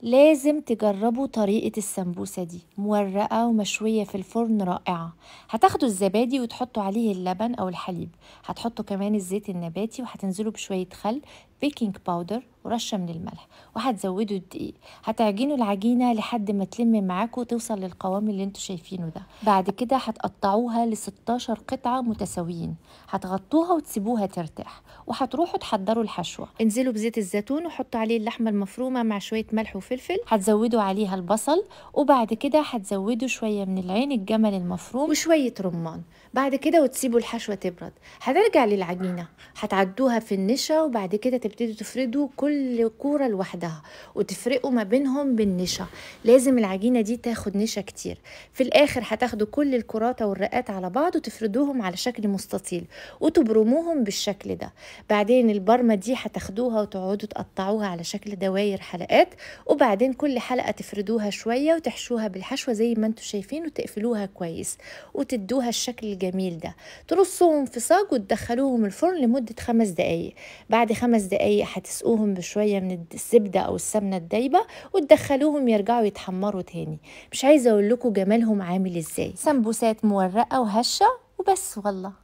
لازم تجربوا طريقة السمبوسة دي، مورقة ومشوية في الفرن رائعة. هتاخدوا الزبادي وتحطوا عليه اللبن أو الحليب، هتحطوا كمان الزيت النباتي وهتنزلوا بشوية خل، بيكنج باودر ورشة من الملح، وهتزودوا الدقيق. هتعجنوا العجينة لحد ما تلم معاكم وتوصل للقوام اللي انتوا شايفينه ده. بعد كده هتقطعوها ل 16 قطعة متساويين، هتغطوها وتسيبوها ترتاح، وهتروحوا تحضروا الحشوة. انزلوا بزيت الزيتون وحطوا عليه اللحمة المفرومة مع شوية ملح وفلفل، هتزودوا عليها البصل، وبعد كده هتزودوا شوية من العين الجمل المفروم وشوية رمان. بعد كده وتسيبوا الحشوة تبرد. هترجع للعجينة، هتعدوها في النشا، وبعد كده تبتدوا تفردوا كل كورة لوحدها وتفرقوا ما بينهم بالنشا. لازم العجينة دي تاخد نشا كتير. في الآخر هتاخدوا كل الكرات والرقات على بعض وتفردوهم على شكل مستطيل وتبرموهم بالشكل ده. بعدين البرمة دي هتاخدوها وتقعدوا تقطعوها على شكل دواير حلقات، وبعدين كل حلقة تفردوها شوية وتحشوها بالحشوة زي ما انتوا شايفين وتقفلوها كويس وتدوها الشكل الجميل ده. ترصوهم في صاج وتدخلوهم الفرن لمدة 5 دقايق. بعد 5 دقايق هتسقوهم بشوية من الزبدة أو السمنة الدايبة وتدخلوهم يرجعوا يتحمروا تاني. مش عايزة أقول لكم جمالهم عامل ازاي. سمبوسات مورقة وهشة وبس والله.